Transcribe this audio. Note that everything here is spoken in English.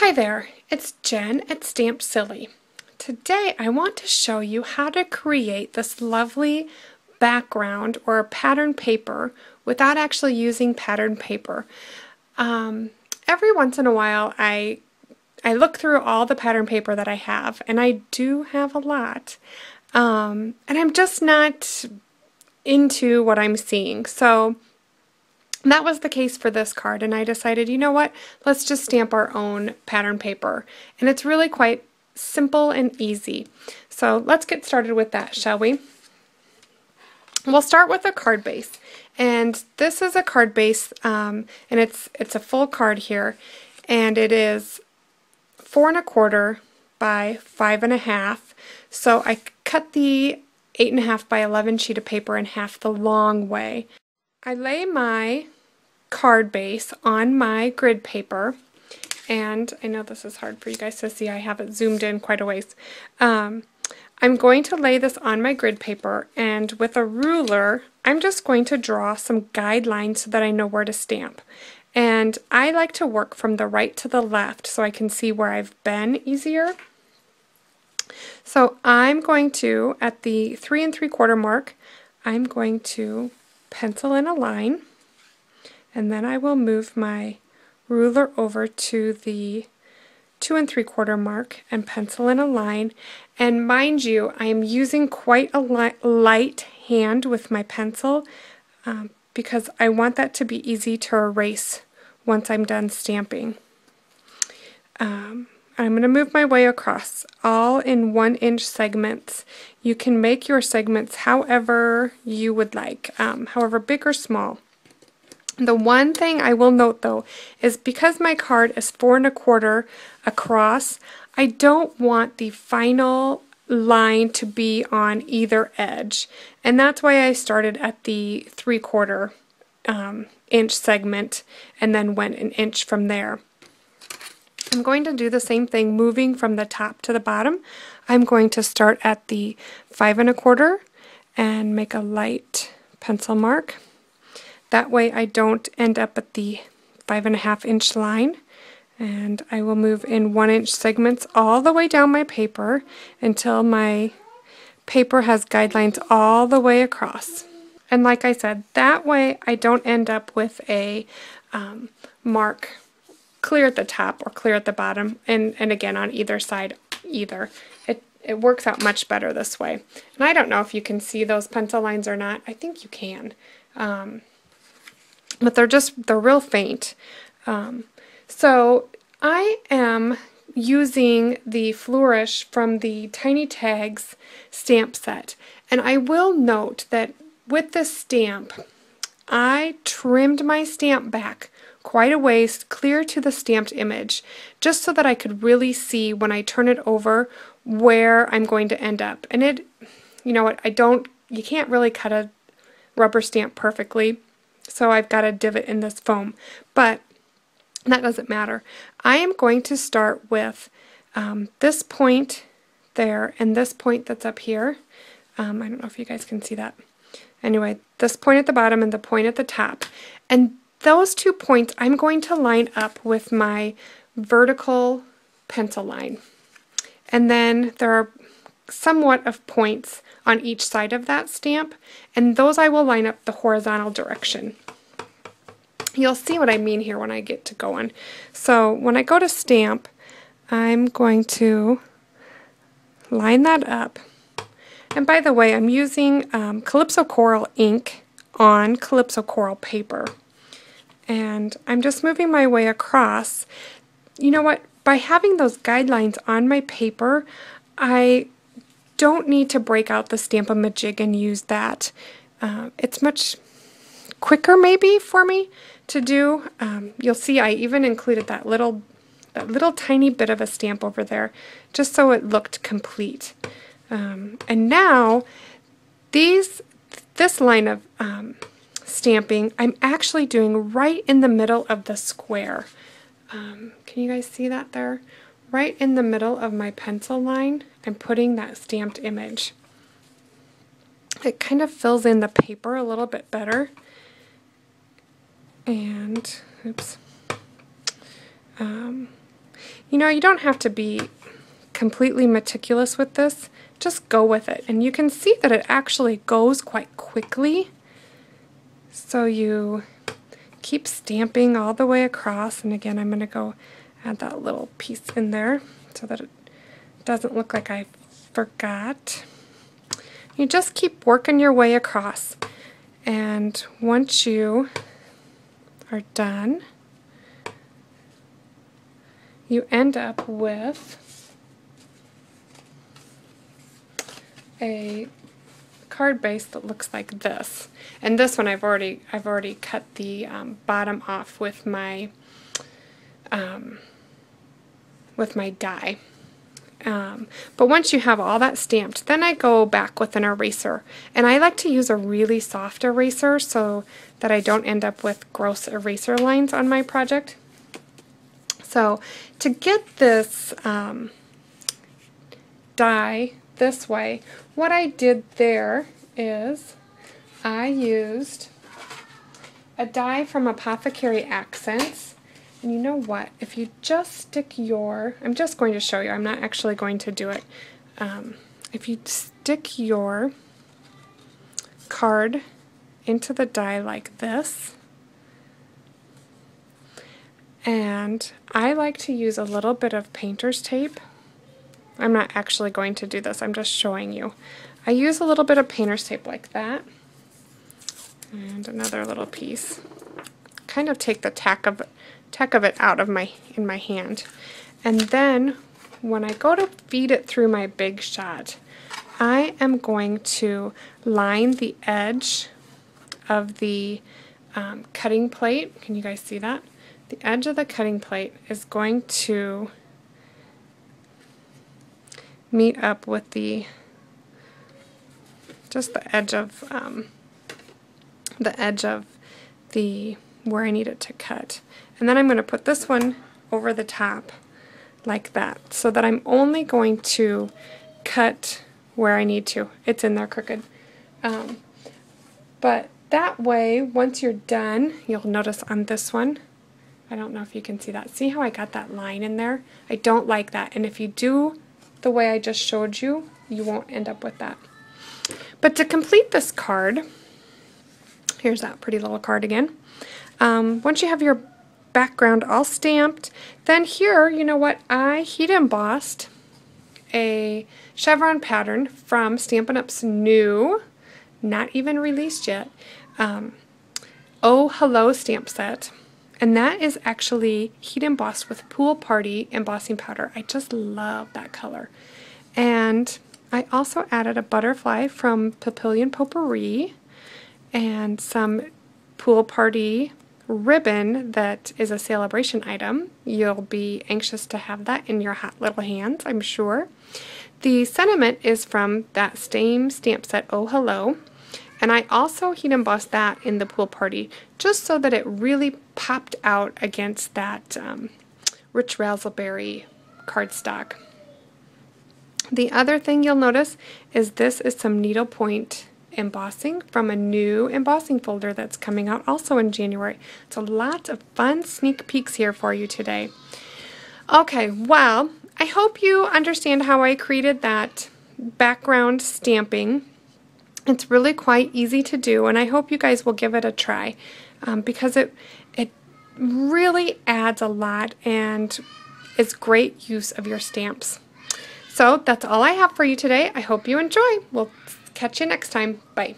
Hi there, it's Jen at Stamp Silly. Today I want to show you how to create this lovely background or pattern paper without actually using pattern paper. Every once in a while I look through all the pattern paper that I have, and I do have a lot, and I'm just not into what I'm seeing. So that was the case for this card, and I decided, you know what, let's just stamp our own pattern paper. And it's really quite simple and easy. So let's get started with that, shall we? We'll start with a card base. And this is a card base, and it's a full card here, and it is 4 1/4 by 5 1/2. So I cut the 8 1/2 by 11 sheet of paper in half the long way. I lay my card base on my grid paper, and I know this is hard for you guys to see, I have it zoomed in quite a ways. I'm going to lay this on my grid paper, and with a ruler I'm just going to draw some guidelines so that I know where to stamp. And I like to work from the right to the left so I can see where I've been easier. So I'm going to, at the 3 3/4 mark, I'm going to pencil in a line, and then I will move my ruler over to the 2 3/4 mark and pencil in a line. And mind you, I am using quite a light hand with my pencil because I want that to be easy to erase once I'm done stamping. I'm going to move my way across, all in 1-inch segments. You can make your segments however you would like, however big or small. The one thing I will note though is because my card is 4 1/4 across, I don't want the final line to be on either edge. And that's why I started at the 3/4 inch segment and then went an inch from there. I'm going to do the same thing moving from the top to the bottom. I'm going to start at the 5 1/4 and make a light pencil mark. That way I don't end up at the 5 1/2 inch line. And I will move in 1-inch segments all the way down my paper until my paper has guidelines all the way across. And like I said, that way I don't end up with a mark clear at the top or clear at the bottom, and again on either side either. It works out much better this way. And I don't know if you can see those pencil lines or not. I think you can. But they're real faint. So I am using the Flourish from the Tiny Tags stamp set. And I will note that with this stamp, I trimmed my stamp back quite a ways clear to the stamped image, just so that I could really see when I turn it over where I'm going to end up. And you know what, you can't really cut a rubber stamp perfectly, so I've got a divot in this foam, but that doesn't matter. I am going to start with this point there and this point that's up here. I don't know if you guys can see that. Anyway, this point at the bottom and the point at the top. And those 2 points I'm going to line up with my vertical pencil line. And then there are somewhat of points on each side of that stamp, and those I will line up the horizontal direction. You'll see what I mean here when I get to going. So when I go to stamp, I'm going to line that up. And by the way, I'm using Calypso Coral ink on Calypso Coral paper. And I'm just moving my way across. You know what? By having those guidelines on my paper, I don't need to break out the Stamp-A-Majig and use that. It's much quicker maybe for me to do. You'll see I even included that little tiny bit of a stamp over there just so it looked complete. And now this line of stamping I'm actually doing right in the middle of the square. Can you guys see that there? Right in the middle of my pencil line, I'm putting that stamped image. It kind of fills in the paper a little bit better. And, oops. You know, you don't have to be completely meticulous with this. Just go with it. And you can see that it actually goes quite quickly. So you keep stamping all the way across. And again, I'm going to go add that little piece in there so that it doesn't look like I forgot. You just keep working your way across. And once you are done, you end up with a card base that looks like this. And this one I've already cut the bottom off with my die. But once you have all that stamped, then I go back with an eraser. And I like to use a really soft eraser so that I don't end up with gross eraser lines on my project. So to get this die this way, what I did there is I used a die from Apothecary Accents. And you know what? If you just stick your, I'm just going to show you, I'm not actually going to do it. If you stick your card into the die like this, and I like to use a little bit of painter's tape. I'm not actually going to do this, I'm just showing you. I use a little bit of painter's tape like that, and another little piece. Kind of take the tack of it out of in my hand. And then when I go to feed it through my Big Shot, I am going to line the edge of the cutting plate. Can you guys see that? The edge of the cutting plate is going to meet up with just the edge of the where I need it to cut. And then I'm going to put this one over the top like that, so that I'm only going to cut where I need to. It's in there crooked. But that way, once you're done, you'll notice on this one, I don't know if you can see that. See how I got that line in there? I don't like that. And if you do the way I just showed you, you won't end up with that. But to complete this card, here's that pretty little card again. Once you have your background all stamped, then here, you know what, I heat embossed a chevron pattern from Stampin' Up's new, not even released yet, Oh Hello stamp set. And that is actually heat embossed with Pool Party embossing powder. I just love that color. And I also added a butterfly from Papillion Potpourri and some Pool Party ribbon that is a celebration item. You'll be anxious to have that in your hot little hands, I'm sure. The sentiment is from that same stamp set, Oh Hello. And I also heat embossed that in the Pool Party just so that it really popped out against that Rich Razzleberry cardstock. The other thing you'll notice is this is some needlepoint embossing from a new embossing folder that's coming out also in January. It's a lot of fun sneak peeks here for you today. Okay, well, I hope you understand how I created that background stamping. It's really quite easy to do, and I hope you guys will give it a try because it really adds a lot and is great use of your stamps. So that's all I have for you today. I hope you enjoy. We'll catch you next time. Bye.